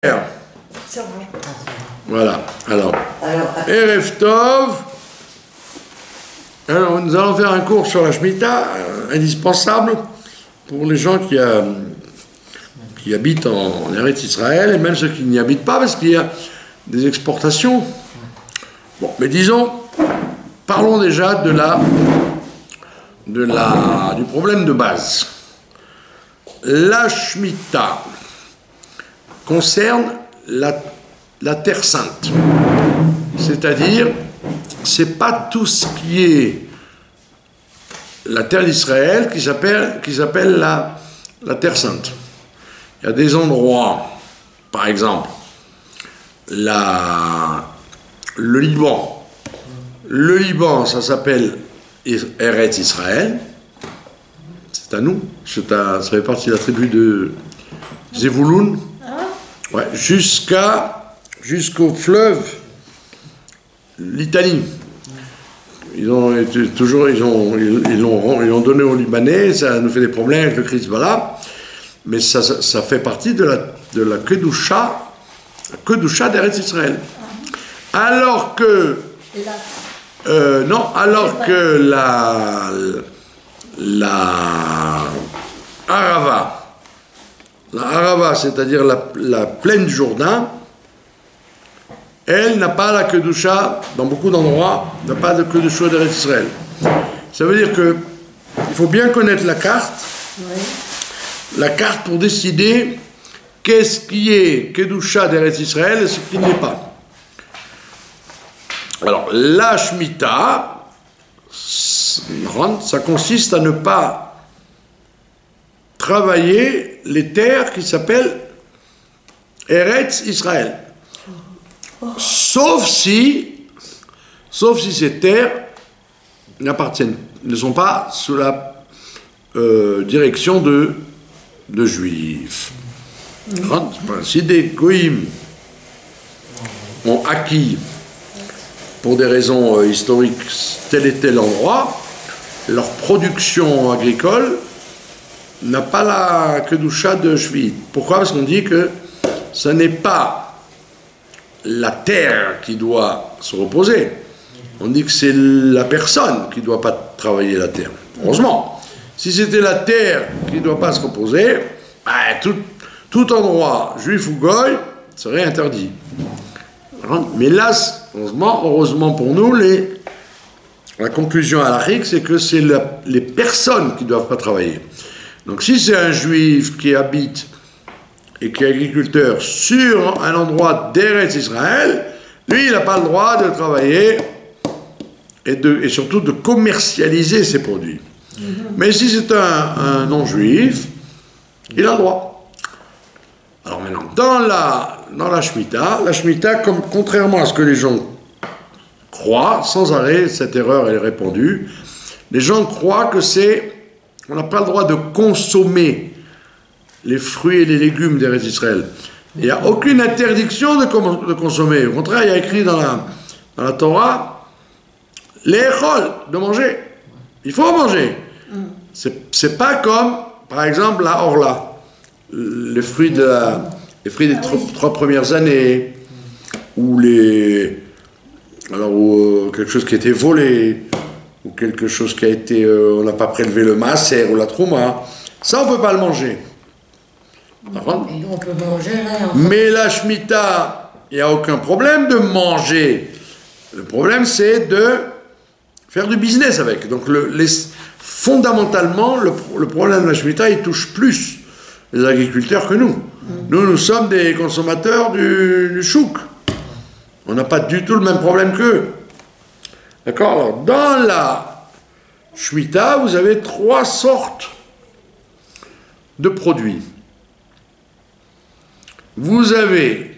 C'est vrai. Voilà. Alors, Erev Tov. Alors, nous allons faire un cours sur la Shemitah, indispensable pour les gens qui habitent en Eretz Israël, et même ceux qui n'y habitent pas, parce qu'il y a des exportations. Bon, mais disons, parlons déjà du problème de base. La Shemitah concerne la Terre Sainte. C'est-à-dire, c'est pas tout ce qui est la Terre d'Israël qui s'appelle la Terre Sainte. Il y a des endroits, par exemple, le Liban. Le Liban, ça s'appelle Eretz Israël. C'est à nous. Ça fait partie de la tribu de Zevouloun. Ouais, jusqu'au fleuve, l'Italie. Ils l'ont donné aux Libanais, ça nous fait des problèmes avec le Hezbollah, mais ça fait partie de la Kedusha d'Eretz Israël. Alors que la Arava, c'est-à-dire la plaine du Jourdain, elle n'a pas la Kedusha, dans beaucoup d'endroits, n'a pas de Kedusha d'Eretz Israël. Ça veut dire que il faut bien connaître la carte, la carte pour décider qu'est-ce qui est Kedusha d'Eretz Israël et ce qui n'est pas. Alors, la Shemitah, ça consiste à ne pas travailler les terres qui s'appellent Eretz Israël. Sauf si ces terres ne sont pas sous la direction de Juifs. Si des Goïms ont acquis, pour des raisons historiques, tel et tel endroit, leur production agricole n'a pas la Kedusha de Shvit. Pourquoi? Parce qu'on dit que ce n'est pas la terre qui doit se reposer. On dit que c'est la personne qui ne doit pas travailler la terre. Heureusement. Si c'était la terre qui ne doit pas se reposer, tout endroit, juif ou goy, serait interdit. Mais là, heureusement pour nous, la conclusion halachique, c'est que c'est les personnes qui ne doivent pas travailler. Donc si c'est un juif qui habite et qui est agriculteur sur un endroit d'Eretz Israël, lui, il n'a pas le droit de travailler et surtout de commercialiser ses produits. Mais si c'est un non-juif, il a le droit. Alors maintenant, dans la Shemitah, contrairement à ce que les gens croient, sans arrêt, cette erreur elle est répandue, les gens croient que on n'a pas le droit de consommer les fruits et les légumes d'Eretz Israël. Il n'y a aucune interdiction de consommer. Au contraire, il y a écrit dans la Torah, l'échol, de manger. Il faut manger. C'est pas comme, par exemple, la orla, les fruits des 3 premières années, ou quelque chose qui a été volé, ou quelque chose qui a été, on n'a pas prélevé le maaser ou la trouma, ça on ne peut pas le manger. On peut manger là. Mais la Shemitah, il n'y a aucun problème de manger. Le problème c'est de faire du business avec. Donc fondamentalement, le problème de la Shemitah, il touche plus les agriculteurs que nous. Nous sommes des consommateurs du chouk. On n'a pas du tout le même problème qu'eux. D'accord? Alors, dans la Shemitah, vous avez 3 sortes de produits. Vous avez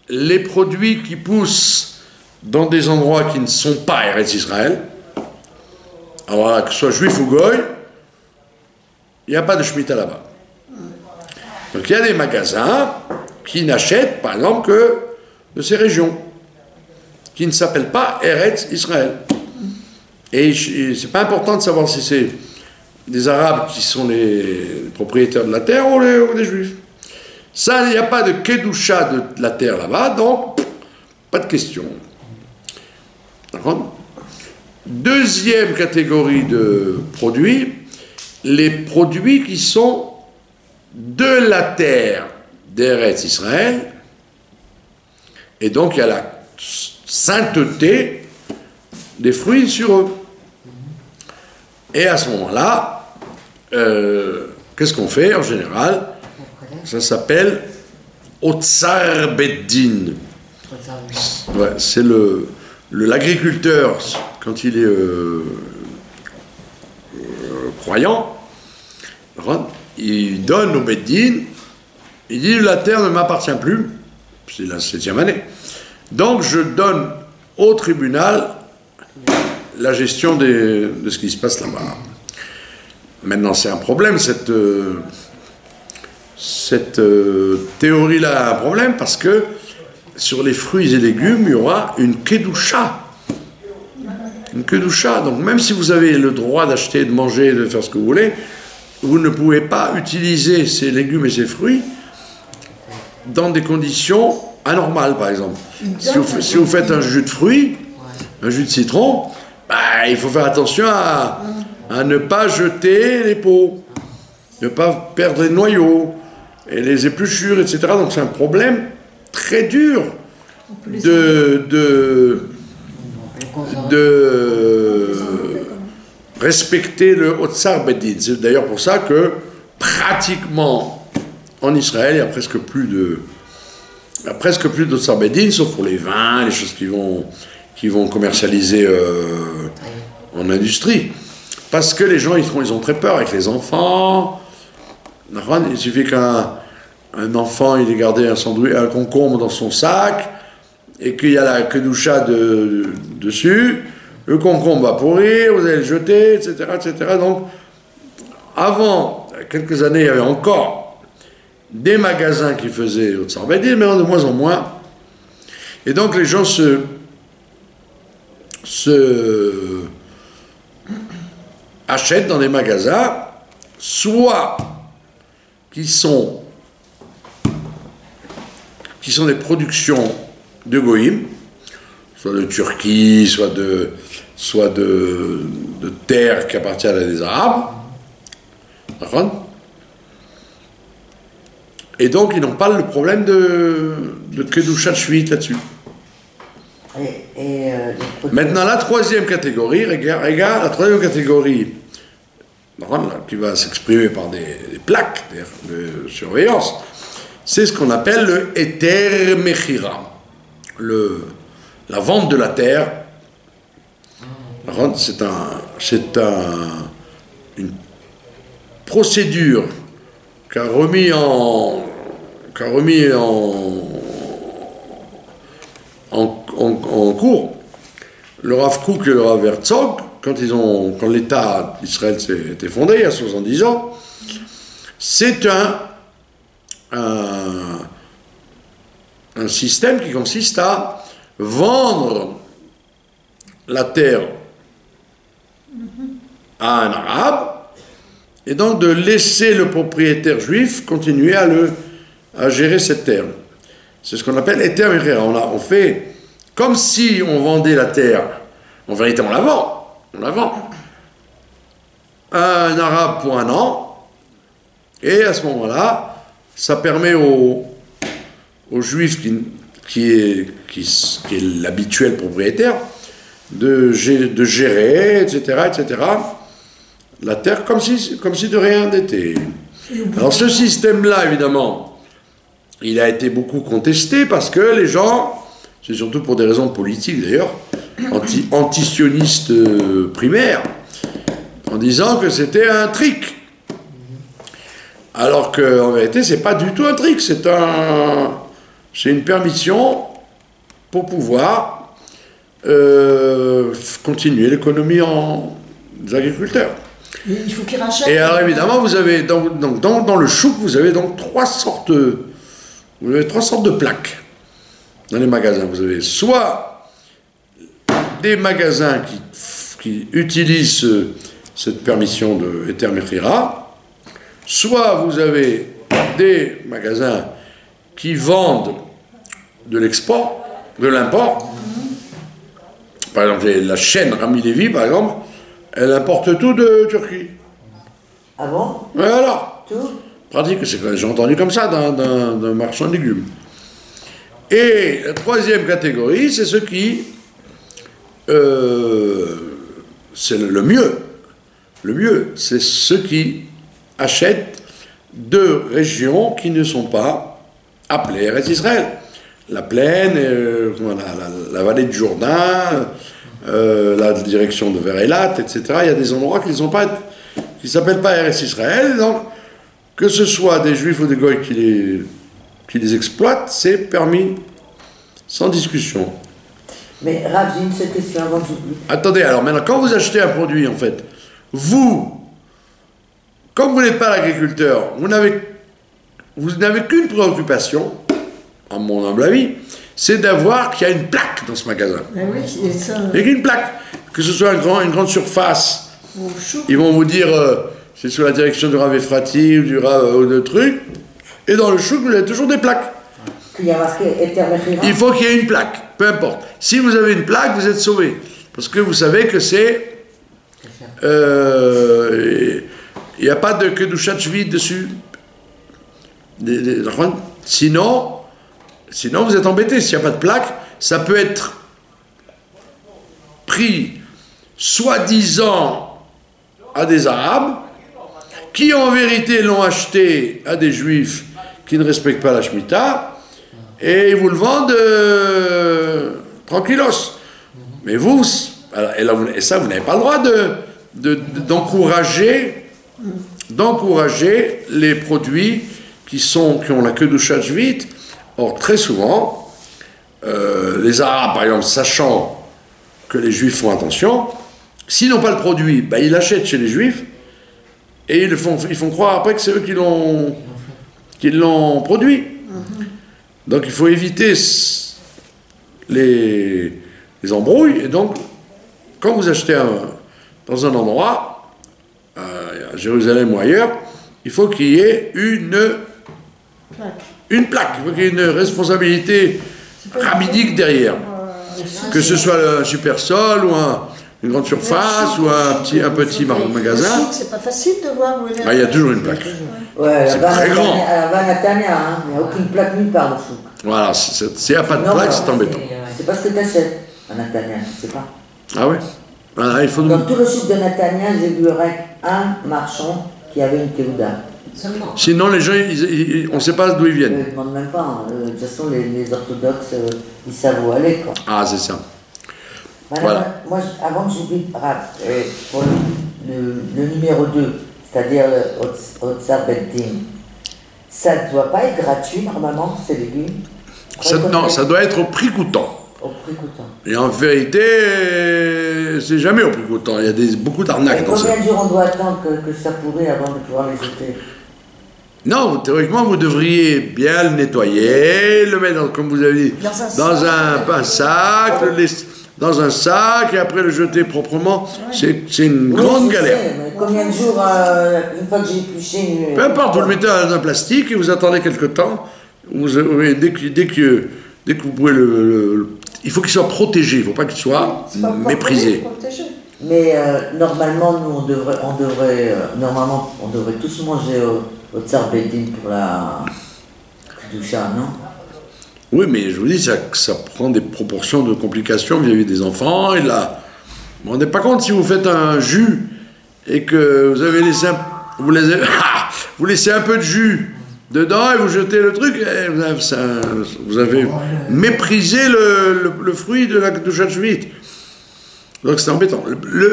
les produits qui poussent dans des endroits qui ne sont pas Eretz Israël. Alors voilà, que ce soit juif ou goy, il n'y a pas de Shemitah là-bas. Donc il y a des magasins qui n'achètent, par exemple, que de ces régions, qui ne s'appellent pas Eretz Israël. Et c'est pas important de savoir si c'est des Arabes qui sont les propriétaires de la terre ou des Juifs. Ça, il n'y a pas de kedusha de la terre là-bas, donc pas de question. D'accord? Deuxième catégorie de produits, les produits qui sont de la terre d'Eretz Israël, et donc il y a la sainteté des fruits sur eux. Et à ce moment-là, qu'est-ce qu'on fait en général? Ça s'appelle Otsar Beddin. Ouais, c'est l'agriculteur, quand il est croyant, il donne au Beddin, il dit la terre ne m'appartient plus, c'est la 7e année, donc je donne au tribunal la gestion de ce qui se passe là-bas. Maintenant, c'est un problème, cette théorie-là a un problème, parce que sur les fruits et légumes, il y aura une kedusha. Une kedusha. Donc, même si vous avez le droit d'acheter, de manger, de faire ce que vous voulez, vous ne pouvez pas utiliser ces légumes et ces fruits dans des conditions anormales, par exemple. Si vous faites un jus de fruits, un jus de citron, bah, il faut faire attention à ne pas jeter les peaux, ne pas perdre les noyaux et les épluchures, etc. Donc c'est un problème très dur de respecter le Otsar Beddin. C'est d'ailleurs pour ça que pratiquement en Israël, il y a presque plus d'Otsar Beddin, sauf pour les vins, les choses qui vont commercialiser en industrie. Parce que les gens, ils ont très peur avec les enfants. Il suffit qu'un enfant, il ait gardé un concombre dans son sac, et qu'il y a la kedusha dessus, le concombre va pourrir, vous allez le jeter, etc., etc. Donc, avant, quelques années, il y avait encore des magasins qui faisaient Otsar Beddin, mais de moins en moins. Et donc, les gens se achètent dans des magasins, soit qui sont des productions de Goïm, soit de Turquie, soit de terres qui appartiennent à des Arabes. Et donc, ils n'ont pas le problème de Kedusha Shvit là-dessus. Maintenant, la troisième catégorie, regarde, la troisième catégorie, qui va s'exprimer par des plaques de surveillance, c'est ce qu'on appelle le Eter Mechira, la vente de la terre. C'est une procédure qu'a remis en cours le Rav Kook et le Rav Herzog quand l'État d'Israël s'est fondé il y a 70 ans. C'est un système qui consiste à vendre la terre à un arabe et donc de laisser le propriétaire juif continuer à gérer cette terre. C'est ce qu'on appelle Eter Mechira. On fait comme si on vendait la terre. En vérité, on la vend. On la vend à un arabe pour un an. Et à ce moment-là, ça permet au juif qui est l'habituel propriétaire de gérer, etc., la terre comme si de rien n'était. Alors ce système-là, évidemment, il a été beaucoup contesté parce que les gens, c'est surtout pour des raisons politiques d'ailleurs, anti-sionistes primaires, en disant que c'était un trick. Alors qu'en vérité, c'est pas du tout un trick, c'est une permission pour pouvoir continuer l'économie des agriculteurs. Mais il faut qu'ils rachètent. Et alors évidemment, vous avez dans le chouk, vous avez donc trois sortes de plaques dans les magasins. Vous avez soit des magasins qui utilisent cette permission de Eter Mechira, soit vous avez des magasins qui vendent de l'export, de l'import. Par exemple, la chaîne Rami Lévy, par exemple, elle importe tout de Turquie. Ah bon? Et alors, Tout? pratique, j'ai entendu comme ça d'un marchand de légumes. Et la troisième catégorie, c'est ceux qui, c'est le mieux. Le mieux, c'est ceux qui achètent de régions qui ne sont pas appelées Eretz Israël. La plaine, la vallée du Jourdain, la direction de vers Eilat, etc. Il y a des endroits qui ne s'appellent pas Eretz Israël. Donc, que ce soit des Juifs ou des Goïs qui les exploitent, c'est permis sans discussion. Mais Rav, j'ai une seule question avant que j'oublie. Attendez, alors maintenant, quand vous achetez un produit, en fait, vous, comme vous n'êtes pas l'agriculteur, vous n'avez qu'une préoccupation, à mon humble avis, c'est d'avoir qu'il y a une plaque dans ce magasin. Mais oui, et ça. Et une plaque, que ce soit une grande surface, Au chouk. ils vont vous dire, c'est sous la direction du Rav Efrati ou du Rav ou de trucs, et dans le chouk, vous avez toujours des plaques. Qu'il y a marqué Eter Mechira. Il faut qu'il y ait une plaque, peu importe. Si vous avez une plaque, vous êtes sauvé. Parce que vous savez que c'est... Il n'y a pas de Kedushat Shvit dessus. Sinon, vous êtes embêté. S'il n'y a pas de plaque, ça peut être pris soi-disant à des Arabes qui en vérité l'ont acheté à des Juifs qui ne respectent pas la Shemitah et ils vous le vendent tranquillos. Mais vous, et ça, vous n'avez pas le droit d'encourager les produits qui ont la queue de Shachvit. Or, très souvent, les Arabes, par exemple, sachant que les Juifs font attention, s'ils n'ont pas le produit, ben, ils l'achètent chez les Juifs et ils font croire après que c'est eux qui l'ont produit. Donc, il faut éviter les embrouilles. Et donc, quand vous achetez dans un endroit, à Jérusalem ou ailleurs, il faut qu'il y ait une plaque. Il faut qu'il y ait une responsabilité rabbinique derrière. Que ce soit un super-sol ou une grande surface ou un petit magasin. C'est pas facile de voir où est Il y a toujours une plaque. Ouais, C'est très grand. À la Vanatania, hein. Il n'y a aucune plaque nulle part au chouk. Voilà, s'il n'y a pas de plaque, c'est embêtant. C'est pas ce que tu achètes à Natania, je sais pas. Ah ouais. Voilà, il faut Dans tout le chouk de Natania, j'ai vu un marchand qui avait une Keuda. Seulement. Sinon, les gens, on ne sait pas d'où ils viennent. Ils ne demandent même pas. Hein. De toute façon, les orthodoxes, ils savent où aller, quoi. Ah, c'est ça. Madame, Voilà. moi, avant que j'oublie, pour le numéro 2, c'est-à dire le Otsar Beddin, ça ne doit pas être gratuit, normalement, ces légumes? Non, ça doit être au prix coûtant. Au prix coûtant. Et en vérité, c'est jamais au prix coûtant. Il y a beaucoup Et d'arnaques dans ça. combien de jours on doit attendre que ça pourrit avant de pouvoir les jeter? Non, théoriquement, vous devriez bien le nettoyer, le mettre, comme vous avez dit, dans un sac, le laisser dans un sac et après le jeter proprement. C'est une grande galère. Mais combien de jours, une fois que j'ai épluché... Peu importe, vous le mettez dans un plastique et vous attendez quelque temps. Dès que vous pouvez il faut qu'il soit protégé, il ne faut pas qu'il soit méprisé. Mais normalement, nous, normalement, on devrait tous manger au Tsar Beddin pour la Kedusha, non? Oui, mais je vous dis, ça prend des proportions de complications vis-à-vis des enfants. Vous ne vous rendez pas compte si vous faites un jus et que vous avez laissé vous laissez un peu de jus dedans et vous jetez le truc, et vous avez méprisé le fruit de la Kedushat Shvit. Donc c'est embêtant.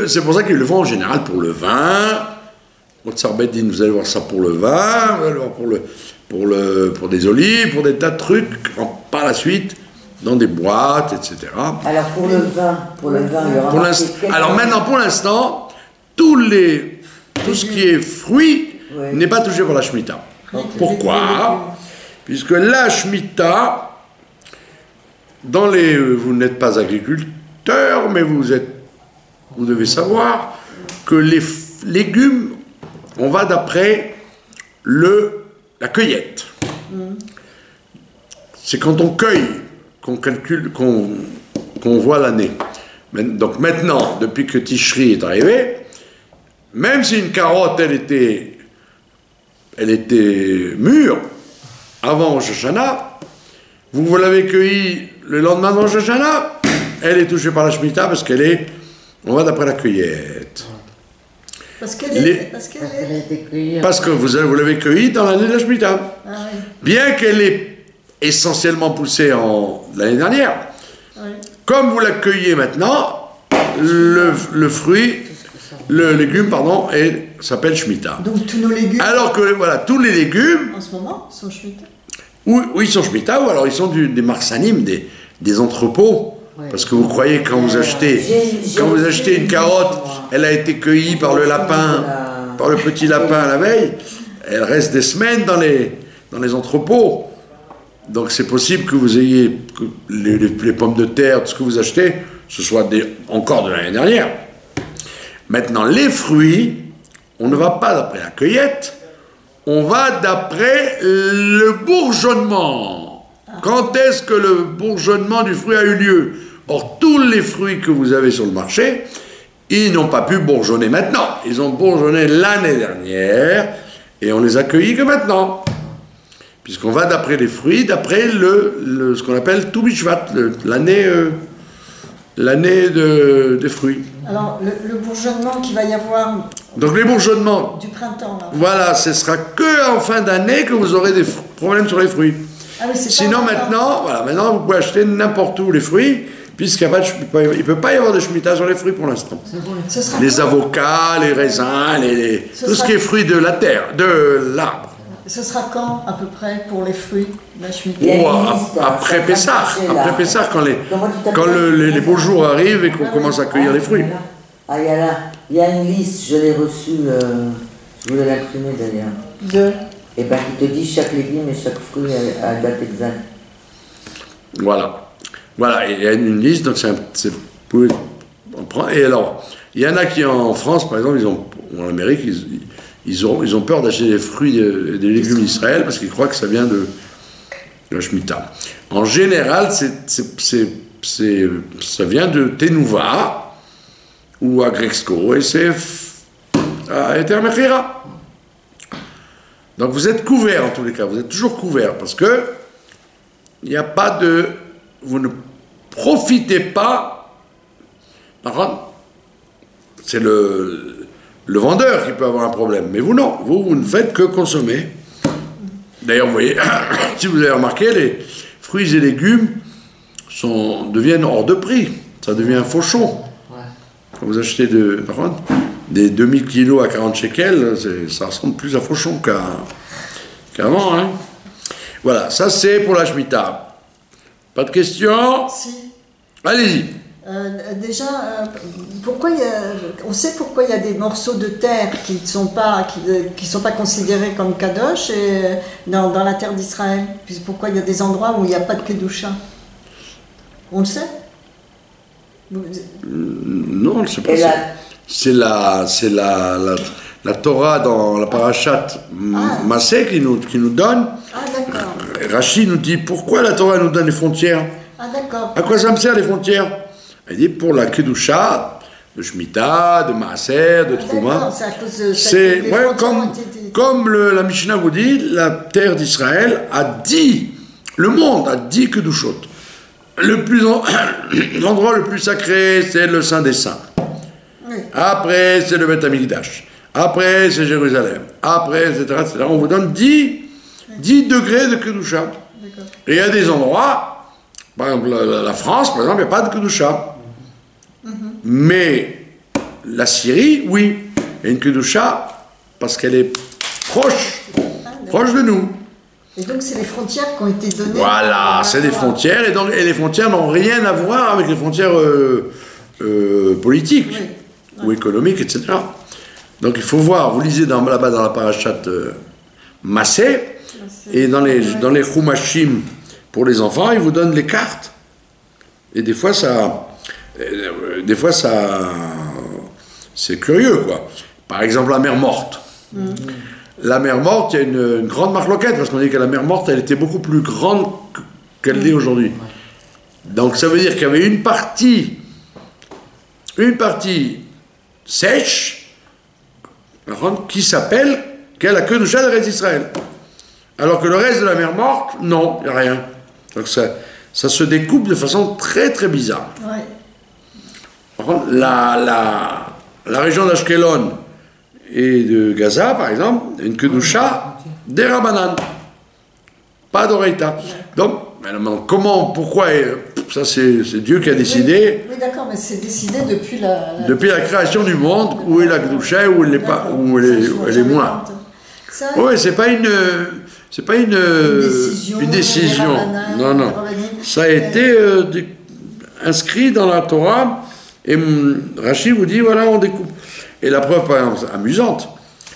C'est pour ça qu'ils le font en général pour le vin. Au Tsar Beddin, vous allez voir ça pour le vin, vous allez voir pour des olives, pour des tas de trucs, par la suite, dans des boîtes, etc. Alors pour le vin, il y aura... Alors maintenant, pour l'instant, tout ce qui est fruit n'est pas touché par la Shemitah. Pourquoi? Puisque la Shemitah, vous n'êtes pas agriculteur, mais vous devez savoir que les légumes, on va d'après la cueillette. c'est quand on cueille qu'on calcule, qu'on voit l'année. Donc maintenant, depuis que Tishri est arrivé, même si une carotte, elle était mûre avant Rosh Hashanah, vous l'avez cueillie le lendemain de Rosh Hashanah, elle est touchée par la Shemitah parce on va d'après la cueillette. Parce que vous l'avez cueillie dans l'année de la Shemitah. Ah, oui. Bien qu'elle ait essentiellement poussé l'année dernière, Oui. comme vous la cueillez maintenant, le fruit, le légume, pardon, s'appelle Shemitah. Donc tous nos légumes, Alors que voilà, tous les légumes, en ce moment, sont Shemitah. ou ils sont Shemitah, ou alors ils sont des marsanim, des entrepôts. Ouais. Parce que vous croyez quand vous achetez une carotte, elle a été cueillie par le lapin, par le petit lapin la veille, elle reste des semaines dans les entrepôts. Donc c'est possible que vous ayez que les pommes de terre, tout ce que vous achetez, ce soit encore de l'année dernière. Maintenant, les fruits, on ne va pas d'après la cueillette, on va d'après le bourgeonnement. Quand est-ce que le bourgeonnement du fruit a eu lieu? Or, tous les fruits que vous avez sur le marché, ils n'ont pas pu bourgeonner maintenant. Ils ont bourgeonné l'année dernière et on les a cueillis que maintenant. Puisqu'on va d'après les fruits, d'après ce qu'on appelle Tu Bishvat, l'année des fruits. Alors, le bourgeonnement qu'il va y avoir Donc les bourgeonnements, du printemps, là. voilà, ce sera que en fin d'année que vous aurez des problèmes sur les fruits. Ah, oui, c'est Sinon pas encore. maintenant vous pouvez acheter n'importe où les fruits, puisqu'il ne peut pas y avoir de Shemitah sur les fruits pour l'instant. Ce sera Les quand avocats, les raisins, tout ce qui est fruits de la terre, de l'arbre. Ce sera quand, à peu près, pour les fruits, la Shemitah? Il y a une Ou liste, après ça va Pessah, marcher, là. après Pessah, quand Comment tu t'appelles? les beaux jours arrivent et qu'on commence à cueillir les fruits. Ah, il y a une liste, je l'ai reçue, je voulais l'imprimer d'ailleurs. Et bien, qui te dit chaque légume et chaque fruit à date exacte. Voilà. Voilà, il y a une liste, donc on prend. Et alors, il y en a qui en France, par exemple, ou en Amérique, ils ont peur d'acheter des fruits et des légumes d'Israël parce qu'ils croient que ça vient de la Shemitah. En général, ça vient de Tenouva ou à Grexco et c'est à Eter Mechira. Donc vous êtes couverts en tous les cas, vous êtes toujours couverts parce que il n'y a pas de... Vous ne profitez pas... Par contre, c'est le vendeur qui peut avoir un problème, mais vous non, vous ne faites que consommer. D'ailleurs, vous voyez, si vous avez remarqué, les fruits et légumes deviennent hors de prix, ça devient un fauchon. Ouais. Quand vous achetez des 2000 kilos à 40 shekels, ça ressemble plus à fauchon qu'avant. Hein. Voilà, ça c'est pour la Shemitah. Pas de questions? Si. Allez-y. Déjà, on sait pourquoi il y a des morceaux de terre qui ne sont pas considérés comme kadosh dans la terre d'Israël. Pourquoi il y a des endroits où il n'y a pas de kedusha? On le sait? Non, on ne sait pas ça. C'est la Torah dans la parashat Massé qui nous donne. Ah, d'accord. Rashi nous dit pourquoi la Torah nous donne les frontières. Ah, d'accord. À quoi ça me sert les frontières? Elle dit pour la Kedusha, de Shemitah, de Maaser, de Trouma. C'est à cause de C'est les ouais, frontières comme la Mishnah vous dit, la terre d'Israël a dit, le monde a dit Kedushot. L'endroit le plus sacré, c'est le Saint des Saints. Oui. Après, c'est le Beth Amikdash. Après, c'est Jérusalem. Après, etc., etc. On vous donne 10 degrés de Kedusha. Et il y a des endroits, par exemple la France, par exemple, il n'y a pas de Kedusha. Mais la Syrie, oui, il y a une Kedusha parce qu'elle est proche de nous. Et donc, c'est les frontières qui ont été données. Voilà, c'est des frontières, et les frontières n'ont rien à voir avec les frontières politiques ou économiques, etc. Donc il faut voir, vous lisez là-bas dans la parashat Massé, et dans les Chumashim pour les enfants, ils vous donnent les cartes. Et des fois, c'est curieux, quoi. Par exemple, la mer Morte. La mer Morte, il y a une grande marloquette, parce qu'on dit que la mer Morte, elle était beaucoup plus grande qu'elle l'est aujourd'hui. Donc ça veut dire qu'il y avait une partie sèche, qui s'appelle, qui a la queue de chat d'Eretz Israël. Alors que le reste de la mer Morte, non, il n'y a rien. Donc ça se découpe de façon très très bizarre. Ouais. Par contre, la région d'Ashkelon et de Gaza, par exemple, une kedusha des Rabbanan, pas d'Oreita. Donc, comment, pourquoi, ça c'est Dieu qui a décidé. Oui, d'accord, mais c'est décidé depuis depuis la création du monde, où est la kedusha, où elle est pas, où elle est moins. Oui, c'est pas une décision. Non. Ça a été inscrit dans la Torah, et Rashi vous dit, voilà, on découpe. Et la preuve, par exemple, amusante,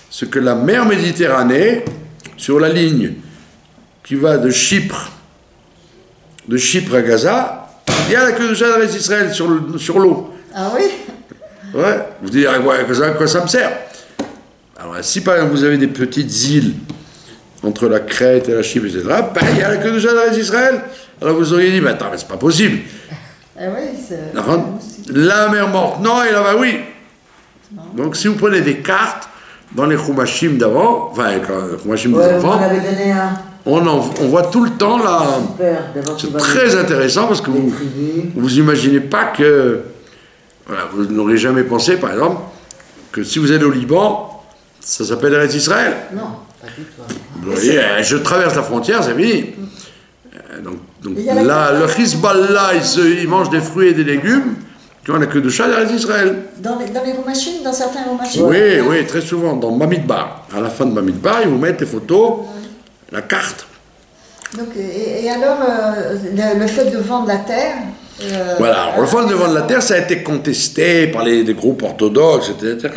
c'est que la mer Méditerranée, sur la ligne qui va de Chypre à Gaza, il y a la queue de chat d'Eretz Israël sur l'eau. Ah oui? Ouais, vous dites, à quoi ça me sert? Alors, si par exemple vous avez des petites îles entre la Crète et la Chypre, etc., ben, il y a la queue de chat d'Eretz Israël. Alors vous auriez dit, mais attends, mais c'est pas possible. Ah oui, c'est... La mer Morte, non, et là-bas, oui. Non. Donc si vous prenez des cartes dans les Chumashim d'avant, enfin, les Chumashim d'avant, on voit tout le temps là. C'est très intéressant parce que vous imaginez pas que, voilà, vous n'aurez jamais pensé, par exemple, que si vous êtes au Liban, ça s'appelle Eretz Israël. Non, pas du tout. Vous voyez, je traverse la frontière, c'est fini. Donc là, le Hezbollah, il mange des fruits et des légumes qui ont la queue de chat d'Eretz Israël. Dans les machines, dans certains machines. Oui, très souvent, dans Bamidbar. À la fin de Bamidbar, ils vous mettent les photos, la carte. Donc, et alors, le fait de vendre la terre... Voilà, alors, le fait de vendre la terre, ça a été contesté par les groupes orthodoxes, etc.,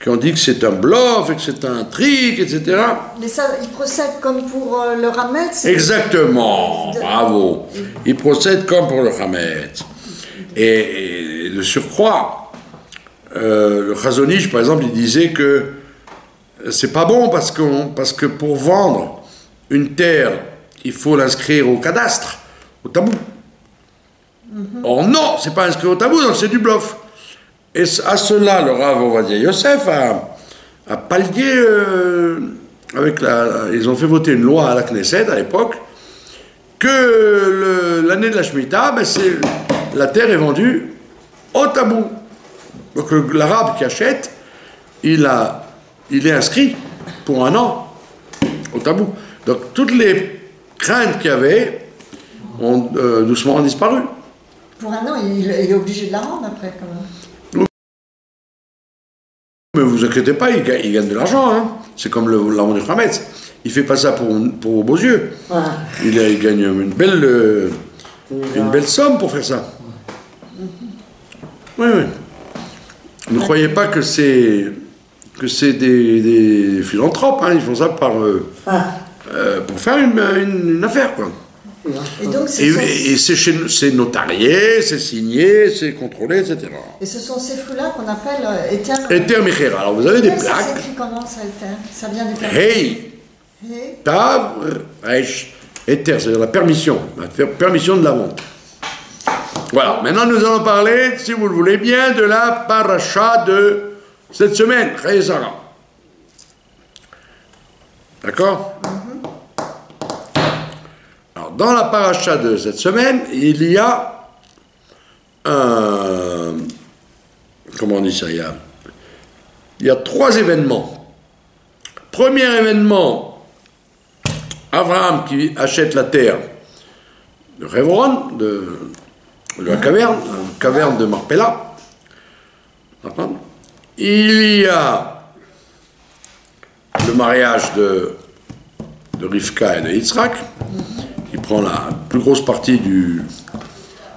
qui ont dit que c'est un bluff, et que c'est un trick, etc. Mais ça, ils procèdent comme pour le Hametz. Exactement, bravo. Ils procèdent comme pour le Hametz. Et de surcroît, le Chazon Ish, par exemple, il disait que c'est pas bon parce que pour vendre une terre, il faut l'inscrire au cadastre, au tabou. Or non, c'est pas inscrit au tabou, donc c'est du bluff. Et à cela, le Rav Ovadia Yosef a pallié avec ils ont fait voter une loi à la Knesset à l'époque que l'année de la Shemitah, la terre est vendue au tabou. Donc l'arabe qui achète, il est inscrit pour un an au tabou. Donc toutes les craintes qu'il y avait ont doucement disparu. Pour un an, il est obligé de la rendre après quand même. Mais vous inquiétez pas, il gagne de l'argent. Hein. C'est comme la vente du Hametz. Il fait pas ça pour vos beaux yeux. Ouais. Il gagne une belle somme pour faire ça. Oui. Ne croyez pas que c'est des philanthropes. Hein. Ils font ça pour faire une affaire, quoi. Et donc c'est notarié, c'est signé, c'est contrôlé, etc. Et ce sont ces fruits-là qu'on appelle Eter Mechera. Alors vous avez des plaques. Ça s'écrit comment ça, Eter? Ça vient des plaques. Hey, Tav, Resh, Eter, c'est-à-dire la permission de la vente. Voilà, maintenant nous allons parler, si vous le voulez bien, de la paracha de cette semaine, Chayesara. D'accord? Dans la paracha de cette semaine, il y a comment on dit ça? Il y a 3 événements. Premier événement, Abraham qui achète la terre de Révron, de la caverne de Marpella. Il y a le mariage de Rivka et de Yitzhak, qui prend la plus grosse partie de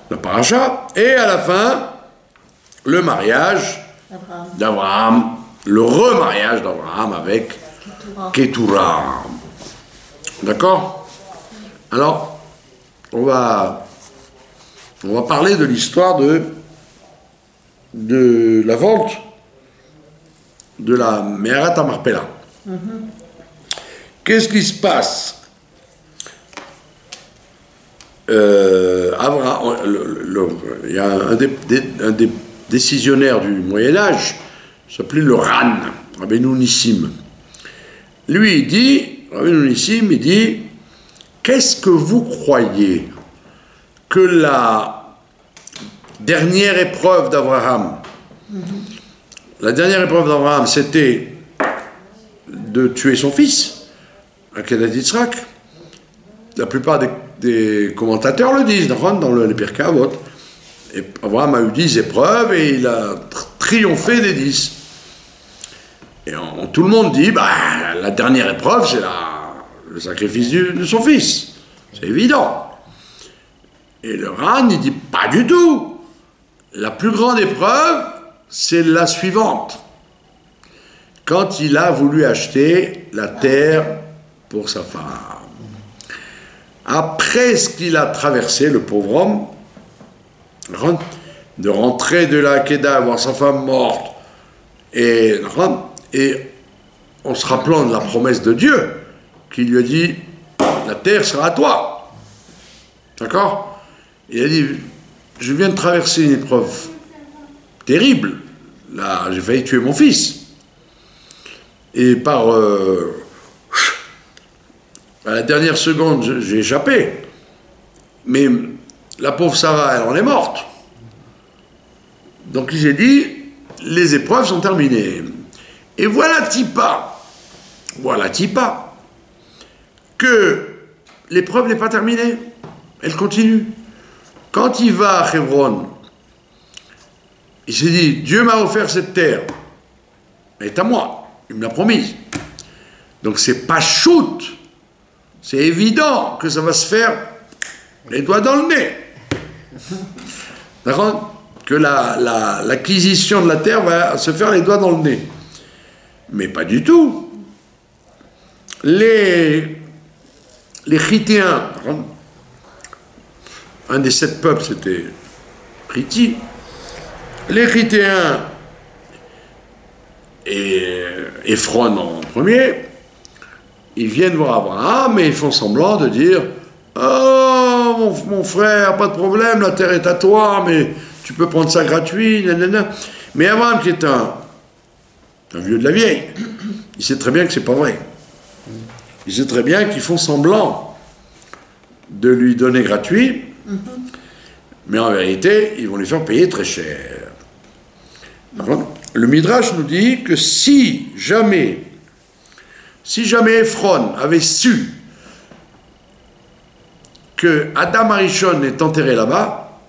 la paracha, et à la fin, le mariage d'Abraham, le remariage d'Abraham avec Ketura. D'accord? Alors, on va parler de l'histoire de la vente de la Meharat Marpella. Qu'est-ce qui se passe? il y a un des décisionnaires du Moyen-Âge, s'appelait le Ran, Rabbeinu Nissim. Lui, il dit, Rabbeinu Nissim, il dit, qu'est-ce que vous croyez que la dernière épreuve d'Abraham, la dernière épreuve d'Abraham, c'était de tuer son fils, Akedat Yitzhak. La plupart des commentateurs le disent, dans les Pirkei Avot. Et Abraham a eu 10 épreuves et il a triomphé des 10. Et tout le monde dit, la dernière épreuve, c'est le sacrifice de son fils. C'est évident. Et le Ran, il dit, pas du tout. La plus grande épreuve, c'est la suivante. Quand il a voulu acheter la terre pour sa femme. Après ce qu'il a traversé, le pauvre homme, de rentrer de la Kedah, voir sa femme morte, et en se rappelant de la promesse de Dieu, qui lui a dit, la terre sera à toi. D'accord? Il a dit, je viens de traverser une épreuve terrible. Là, j'ai failli tuer mon fils. Et à la dernière seconde, j'ai échappé. Mais la pauvre Sarah, elle en est morte. Donc il s'est dit, les épreuves sont terminées. Et voilà Tipa, que l'épreuve n'est pas terminée. Elle continue. Quand il va à Hebron, il s'est dit, Dieu m'a offert cette terre. Elle est à moi. Il me l'a promise. Donc c'est pas shoot. C'est évident que ça va se faire les doigts dans le nez. D'accord? Que l'acquisition de la terre va se faire les doigts dans le nez. Mais pas du tout. Les Chittéens, un des 7 peuples, c'était Chiti. Les Chittéens et Ephron en premier, ils viennent voir Abraham et ils font semblant de dire « Oh, mon frère, pas de problème, la terre est à toi, mais tu peux prendre ça gratuit, nanana. » Mais Abraham, qui est un vieux de la vieille, il sait très bien que c'est pas vrai. Il sait très bien qu'ils font semblant de lui donner gratuit, mais en vérité, ils vont lui faire payer très cher. Le Midrash nous dit que si jamais Ephron avait su que Adam Arishon est enterré là-bas,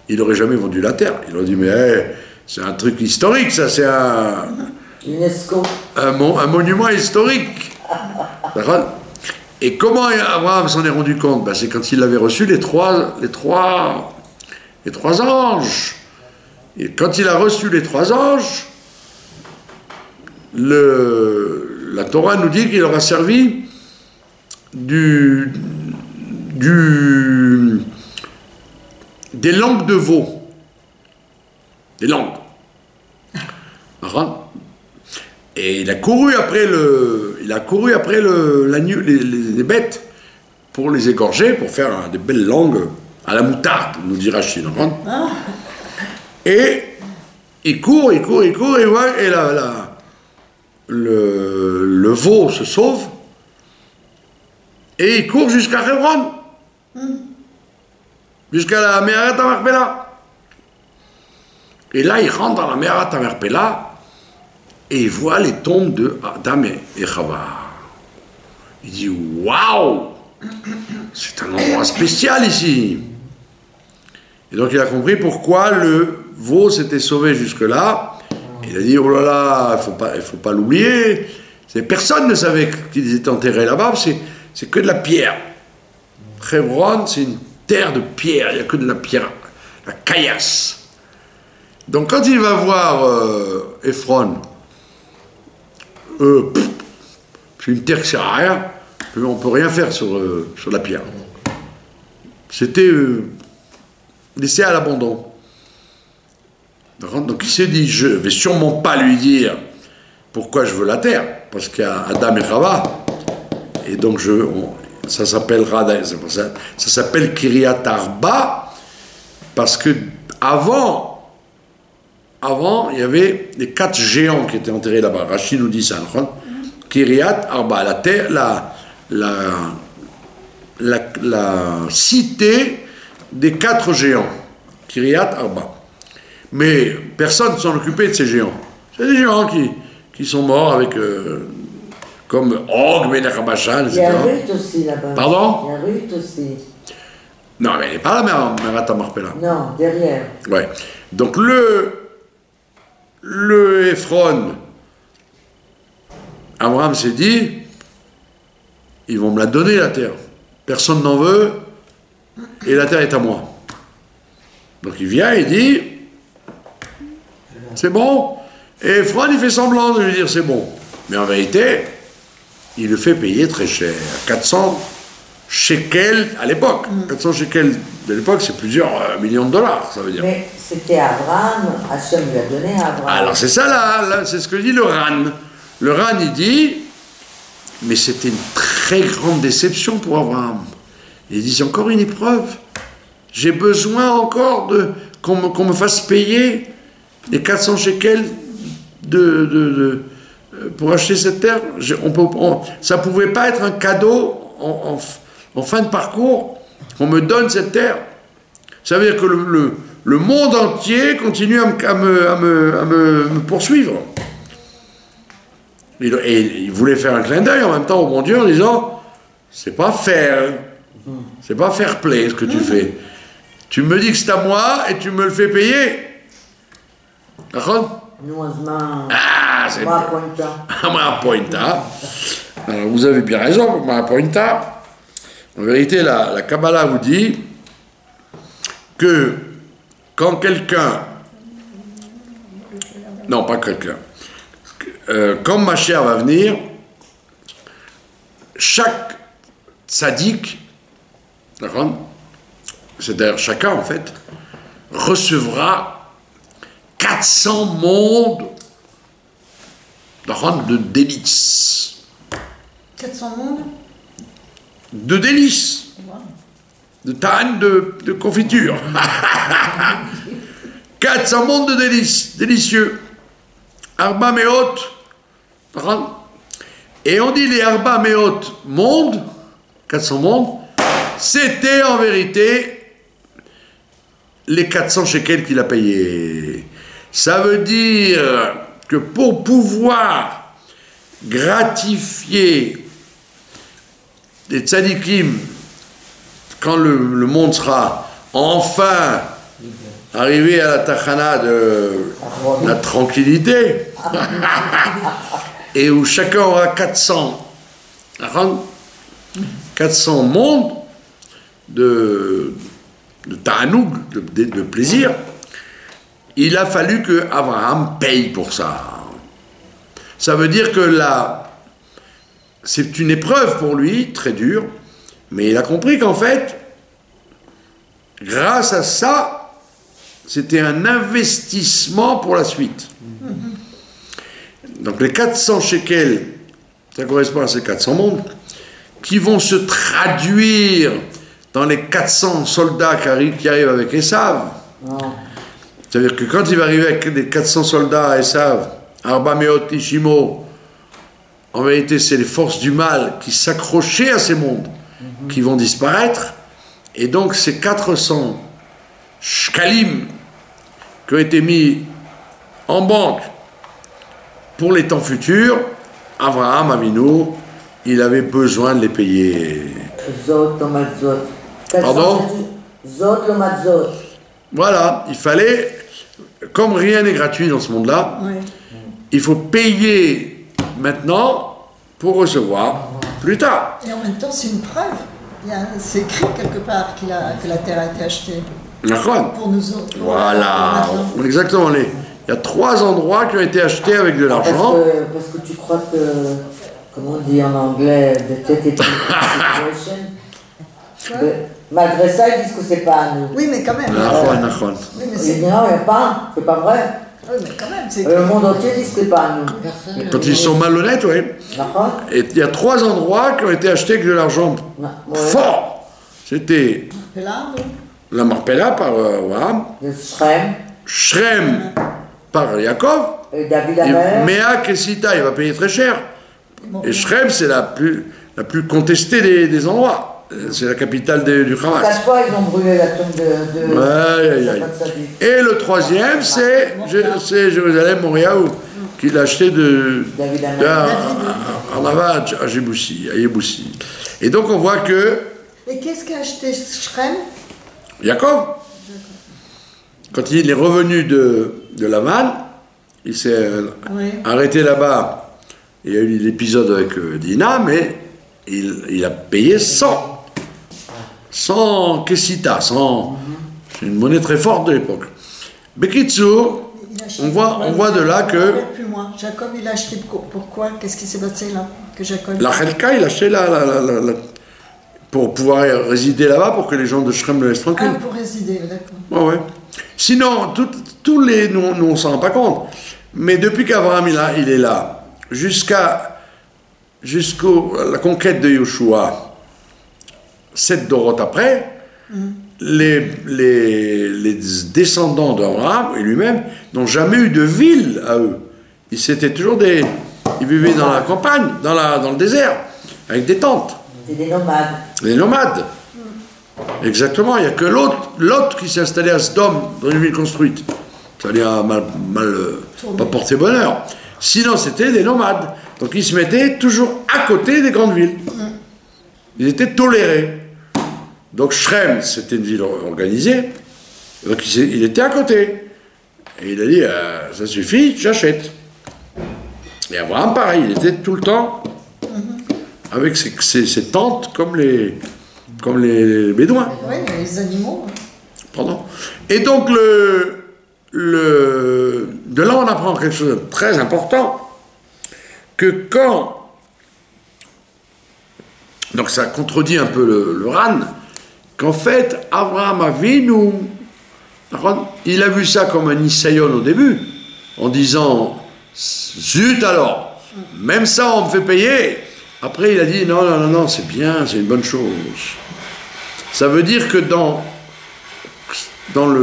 il n'aurait jamais vendu la terre. Il aurait dit, mais c'est un truc historique, ça, c'est UNESCO. un monument historique. Et comment Abraham s'en est rendu compte? C'est quand il avait reçu les trois anges. Et quand il a reçu les 3 anges, la Torah nous dit qu'il aura servi des langues de veau. Des langues. Et il a couru après les bêtes pour les égorger, pour faire des belles langues à la moutarde, nous dit Rachid. Et il court, et là, le veau se sauve, et il court jusqu'à Hebron, jusqu'à la Meharat HaMarpela. Et là, il rentre dans la Meharat HaMarpela, et il voit les tombes de Adam et Chava. Il dit, waouh, c'est un endroit spécial ici. Et donc il a compris pourquoi le veau s'était sauvé jusque-là. Il a dit, oh là là, il faut pas l'oublier. Personne ne savait qu'ils étaient enterrés là-bas, c'est que de la pierre. Hebron, c'est une terre de pierre, il n'y a que de la pierre, la caillasse. Donc quand il va voir Ephron, c'est une terre qui ne sert à rien, on ne peut rien faire sur la pierre. C'était laissé à l'abandon. Donc il s'est dit, je ne vais sûrement pas lui dire pourquoi je veux la terre, parce qu'il y a Adam et Chava, et donc ça s'appellera, ça s'appelle Kiryat Arba, parce que avant, il y avait les 4 géants qui étaient enterrés là-bas. Rachid nous dit ça. Kiryat Arba, la terre, la cité des 4 géants. Kiryat Arba. Mais personne ne s'en occupait de ces géants. C'est des géants qui sont morts avec, comme Og, Melech HaBashan, etc. Il y a Ruth aussi là-bas. Pardon? Il y a Ruth aussi. Non, mais elle n'est pas là, Merat HaMachpelah. Non, derrière. Ouais. Donc le Ephron, Abraham s'est dit, ils vont me la donner la terre. Personne n'en veut, et la terre est à moi. Donc il vient et dit, c'est bon. Et Ephron, il fait semblant de lui dire c'est bon. Mais en vérité, il le fait payer très cher. 400 shekels à l'époque. 400 shekels de l'époque, c'est plusieurs millions de dollars, ça veut dire. Mais c'était Abraham, Hachem lui a donné à Abraham. Alors c'est ça là, c'est ce que dit le Ran. Le Ran, il dit, mais c'était une très grande déception pour Abraham. Il dit, c'est encore une épreuve. J'ai besoin encore qu'on me fasse payer les 400 shekels pour acheter cette terre. Ça ne pouvait pas être un cadeau en fin de parcours qu'on me donne cette terre. Ça veut dire que le monde entier continue à me poursuivre. Et il voulait faire un clin d'œil en même temps au bon Dieu en disant, c'est pas fair, c'est pas fair play ce que tu fais. Tu me dis que c'est à moi et tu me le fais payer. D'accord? Ah, c'est ma pointa. Alors, vous avez bien raison, ma pointa. En vérité, la Kabbalah vous dit que quand quelqu'un, non pas quelqu'un, quand Mashiach va venir, chaque tzaddik, d'accord, c'est-à-dire chacun en fait, recevra 400 mondes de délices. 400 mondes de délices. Wow. De tannes de confiture. 400 mondes de délices, délicieux. Arba Meot. Et on dit les Arba Meot mondes, 400 mondes, c'était en vérité les 400 shekels qu'il a payés. Ça veut dire que pour pouvoir gratifier les tzadikim, quand le monde sera enfin arrivé à la tachana de la tranquillité, et où chacun aura 400 mondes de ta'anoug, de plaisir, il a fallu que Abraham paye pour ça. Ça veut dire que c'est une épreuve pour lui, très dure, mais il a compris qu'en fait, grâce à ça, c'était un investissement pour la suite. Donc les 400 shekels, ça correspond à ces 400 mondes, qui vont se traduire dans les 400 soldats qui arrivent avec Esav. C'est-à-dire que quand il va arriver avec les 400 soldats à Esav, Arba Meot Ishimo, en vérité, c'est les forces du mal qui s'accrochaient à ces mondes, qui vont disparaître. Et donc, ces 400 shkalim qui ont été mis en banque pour les temps futurs, Abraham Avinu, il avait besoin de les payer. Pardon? Voilà, il fallait, comme rien n'est gratuit dans ce monde-là, il faut payer maintenant pour recevoir plus tard. Et en même temps, c'est une preuve. C'est écrit quelque part que la terre a été achetée. Pour nous autres. Voilà, exactement. Il y a 3 endroits qui ont été achetés avec de l'argent. Parce que tu crois que, comment on dit en anglais, the situation. Malgré ça, ils disent que c'est pas à nous. Oui, mais quand même. Oui, mais non, il n'y a pas. C'est pas vrai. Oui, mais quand même, c'est... Le monde entier dit que c'est pas à nous. Personne. Quand ils sont malhonnêtes, oui. D'accord? Et il y a 3 endroits qui ont été achetés avec de l'argent Ouais. fort. C'était Et là, oui. la Marpella par Abraham, De Shrem, Shrem par Yaakov, et David et Amer. Méac et Sita, il va payer très cher. Bon, Et Shrem, c'est la plus contestée des endroits. C'est la capitale du Hamas. 4 fois, ils ont brûlé la tombe de Aïe, aïe, aïe. Safat Sadiq. Et le 3e, c'est Jérusalem, Montréal, qu'il a acheté David Amer. en Ava à Djibouti, à Yeboussi. Et donc on voit que Et qu'est-ce qu'a acheté Shrem? Yaakov, quand il est revenu de Lavan, il s'est Oui. arrêté là-bas. Il y a eu l'épisode avec Dina, mais il a payé 100 kessita, c'est une monnaie très forte de l'époque. Bekitsu, Il a acheté- on voit de là que Plus moi. Jacob, il a acheté pourquoi? Qu'est-ce qui s'est passé là? Que Jacob... la Chelka, il a acheté pour pouvoir résider là-bas, pour que les gens de Shrem le laissent tranquille. Ah, pour résider, d'accord. Ouais, ouais. Sinon, tous les... Nous, on ne s'en rend pas compte. Mais depuis qu'Abraham il est là, jusqu'à la conquête de Yoshua, 7 Doroth après, les descendants d'Abraham et lui-même n'ont jamais eu de ville à eux. Ils vivaient dans la campagne, dans le désert, avec des tentes. C'est des nomades. Des nomades. Exactement, il n'y a que l'autre qui s'est installé à Sdom, dans une ville construite. Ça lui a pas porté bonheur. Sinon, c'était des nomades. Donc, ils se mettaient toujours à côté des grandes villes. Ils étaient tolérés. Donc, Shrem, c'était une ville organisée. Donc, il était à côté. Et il a dit, ça suffit, j'achète. Et Abraham, pareil, il était tout le temps avec ses tentes comme les bédouins. Oui, les animaux. Pardon. Et donc, de là, on apprend quelque chose de très important, que quand... Donc, ça contredit un peu le Ran, qu'en fait, Abraham Avinu, il a vu ça comme un Isaïon au début, en disant, zut alors, même ça, on me fait payer. Après, il a dit, non, c'est bien, c'est une bonne chose. Ça veut dire que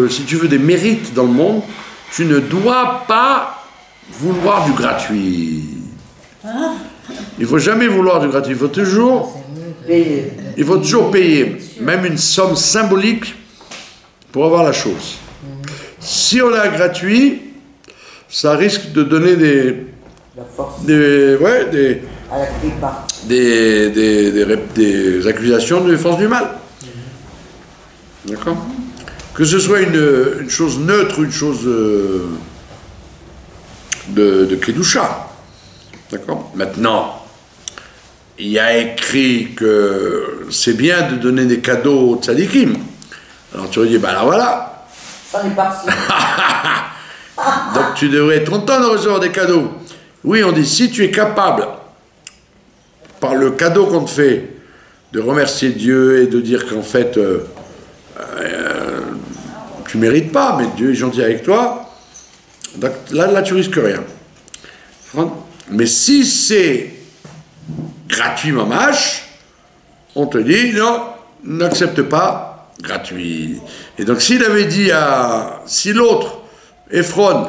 si tu veux des mérites dans le monde, tu ne dois pas vouloir du gratuit. Il ne faut jamais vouloir du gratuit. Il faut toujours payer, même une somme symbolique pour avoir la chose. Si on a gratuit, ça risque de donner La force des accusations de force du mal. D'accord? Que ce soit une chose neutre ou une chose de Kedusha. D'accord? Maintenant, il y a écrit que c'est bien de donner des cadeaux aux tzadikim. Alors tu aurais dit, ben là voilà. Ça n'est pas reçu. Donc tu devrais être content de recevoir des cadeaux. Oui, on dit, si tu es capable, par le cadeau qu'on te fait, de remercier Dieu et de dire qu'en fait, tu ne mérites pas, mais Dieu est gentil avec toi, donc là tu risques rien. Mais si c'est gratuit, mamache, on te dit, non, n'accepte pas gratuit. Et donc s'il avait dit si l'autre, Ephron,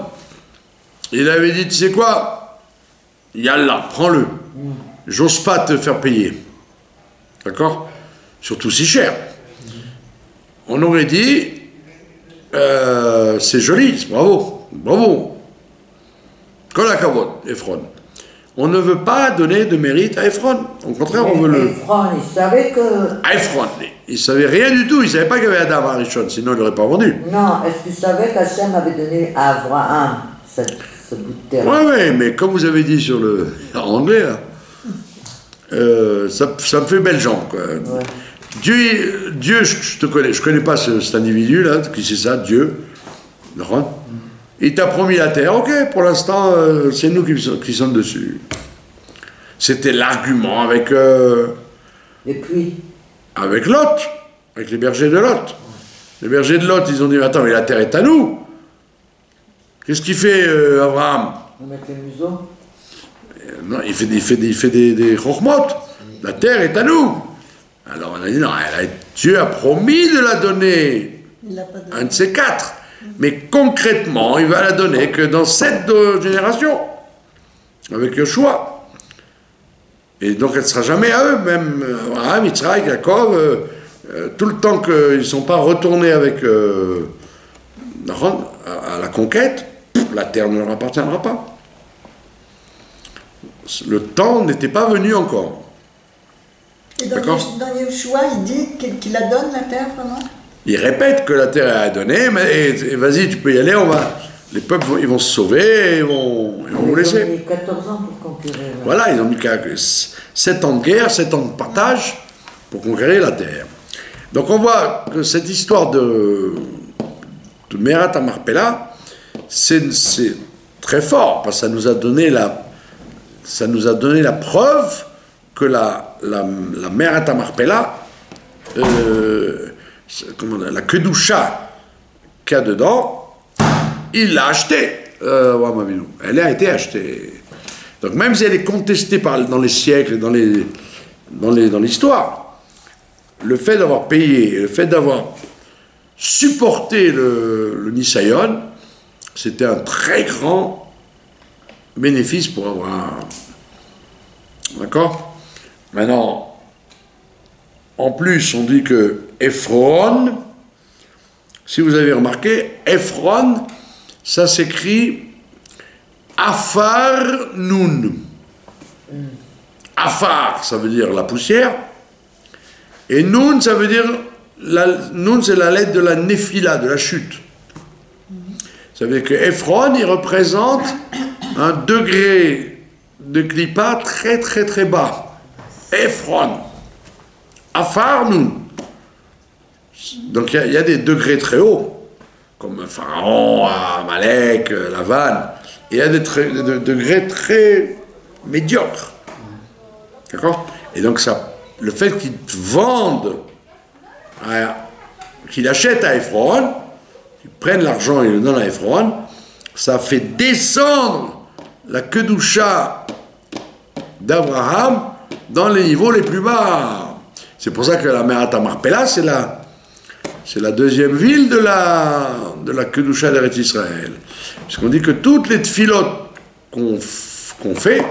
il avait dit, tu sais quoi, yallah, prends-le, j'ose pas te faire payer. D'accord? Surtout si cher. On aurait dit, c'est joli, bravo, bravo. Kol hakavod, Ephron. On ne veut pas donner de mérite à Ephron. Au contraire, on veut le... Ephron, il savait que... À Ephron, il savait rien du tout. Il savait pas qu'il y avait Adam Arishon, sinon il l'aurait pas vendu. Non, est-ce qu'il savait qu'Hachem avait donné à Abraham ce bout de terrain? Ouais, mais comme vous avez dit sur le en anglais, là, ça me fait belle jambe, quoi. Ouais. Dieu, je connais pas cet individu-là, qui c'est ça, Dieu. Il t'a promis la terre, ok, pour l'instant, c'est nous qui sommes dessus. C'était l'argument avec... Et puis, avec Lot, avec les bergers de Lot. Les bergers de Lot, ils ont dit, attends, mais la terre est à nous. Qu'est-ce qu'il fait Abraham? On met les museaux. Non, il fait des chokhmot. La terre est à nous. Alors on a dit non, Dieu a promis de la donner. Il l'a pas donné. Un de ces 4. Mais concrètement, il va la donner que dans 7 générations. Avec Yoshua. Et donc elle ne sera jamais à eux, même Abraham, Yitzhak, Jacob, tout le temps qu'ils ne sont pas retournés avec à la conquête, la terre ne leur appartiendra pas. Le temps n'était pas venu encore. Et dans Yeshua, il dit qu'il la donne, la terre, vraiment? Il répète que la terre est donnée, mais et vas-y, tu peux y aller, les peuples ils vont se sauver, ils vont vous laisser. Ils ont mis 14 ans pour conquérir. Voilà, ils ont mis 7 ans de guerre, 7 ans de partage pour conquérir la terre. Donc on voit que cette histoire de Merat HaMarpela, c'est très fort, parce que ça nous a donné la preuve que la Merat HaMarpela, la Kedusha qu'il y a dedans, il l'a achetée. Elle a été achetée. Donc même si elle est contestée dans les siècles, dans l'histoire, le fait d'avoir payé, le fait d'avoir supporté le Nisayon, c'était un très grand bénéfice pour Abraham. D'accord? Maintenant, en plus, on dit que Ephron, si vous avez remarqué, Ephron, ça s'écrit Afar Nun. Afar, ça veut dire la poussière. Et Nun, ça veut dire, Nun, c'est la lettre de la Néphila, de la chute. Ça veut dire que Ephron, il représente un degré de clipa très très très bas. Ephron. Afar Nun. Donc il y a des degrés très hauts, comme Pharaon, Amalek, Lavan. Et il y a des degrés très médiocres. D'accord? Et donc le fait qu'ils vendent, qu'ils achètent à Ephron, qu'ils prennent l'argent et le donnent à Ephron, ça fait descendre la Kedusha d'Abraham dans les niveaux les plus bas. C'est pour ça que la Merat HaMarpela, c'est la deuxième ville de la Kedusha d'Eretz Israël. Puisqu'on dit que toutes les tfilotes qu'on fait,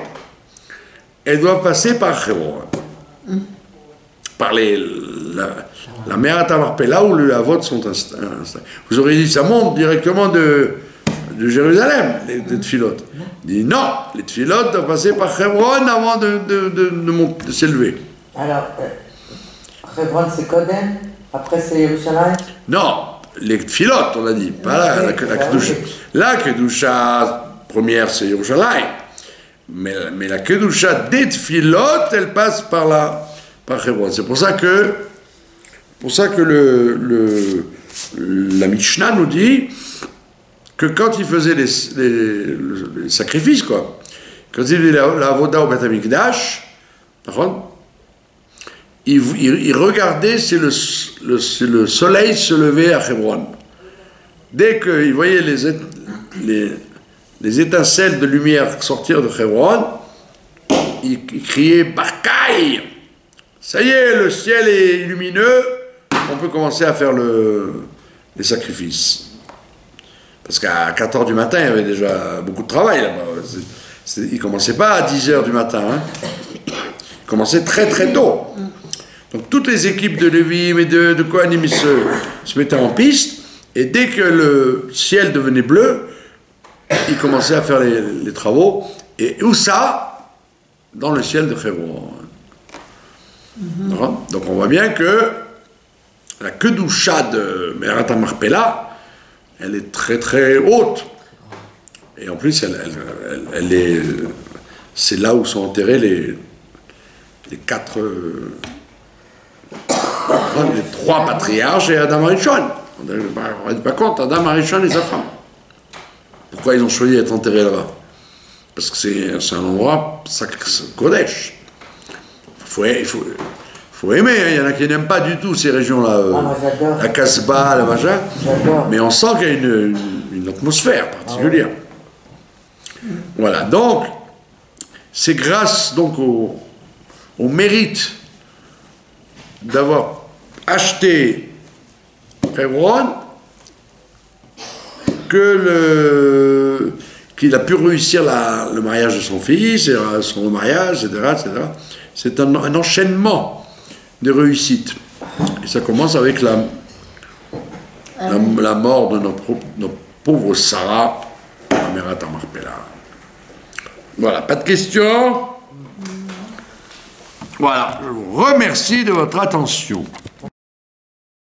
elles doivent passer par Hebron. Par la Merat HaMarpela où les Havot sont installés. Vous auriez dit, ça monte directement de Jérusalem, les tfilotes. Il dit non, les tfilotes doivent passer par Hebron avant de s'élever. Alors, Hebron c'est Kodem, après c'est Yerushalayim? Non, les tfilotes, on a dit, pas la Kedusha. La Kedusha première, c'est Yerushalayim. Mais la Kedusha des tfilotes, elle passe par Hebron. C'est pour ça que la Mishnah nous dit que quand il faisait les sacrifices, quoi, quand il faisait la Avoda au Beth Amikdash, il regardait si le soleil se levait à Hebron. Dès qu'il voyait les étincelles de lumière sortir de Hebron, il criait Barkaï. Ça y est, le ciel est lumineux, on peut commencer à faire les sacrifices. Parce qu'à 4h du matin, il y avait déjà beaucoup de travail là-bas. Il ne commençait pas à 10h du matin. Hein. Il commençait très très tôt. Donc toutes les équipes de Lévim et de Kohanim se mettaient en piste, et dès que le ciel devenait bleu, ils commençaient à faire les travaux. Et où ça? Dans le ciel de Hebron. Donc on voit bien que la Kedusha de Merat HaMarpela, elle est très très haute. Et en plus, c'est là où sont enterrés les 3 patriarches et Adam Arishon. On ne rend pas compte, Adam Arishon et sa femme. Pourquoi ils ont choisi d'être enterrés là-bas? Parce que c'est un endroit Kodesh. Il faut aimer, hein. Il y en a qui n'aiment pas du tout ces régions-là. Moi j'adore. La Casbah, la machin. Mais on sent qu'il y a une une atmosphère particulière. Voilà, donc, c'est grâce donc au mérite d'avoir acheté Hebron qu'il a pu réussir le mariage de son fils, et son remariage, etc., etc. C'est un enchaînement de réussites. Et ça commence avec la mort de notre pauvre Sarah, Amérat Marpella. Voilà, pas de questions? Voilà, je vous remercie de votre attention.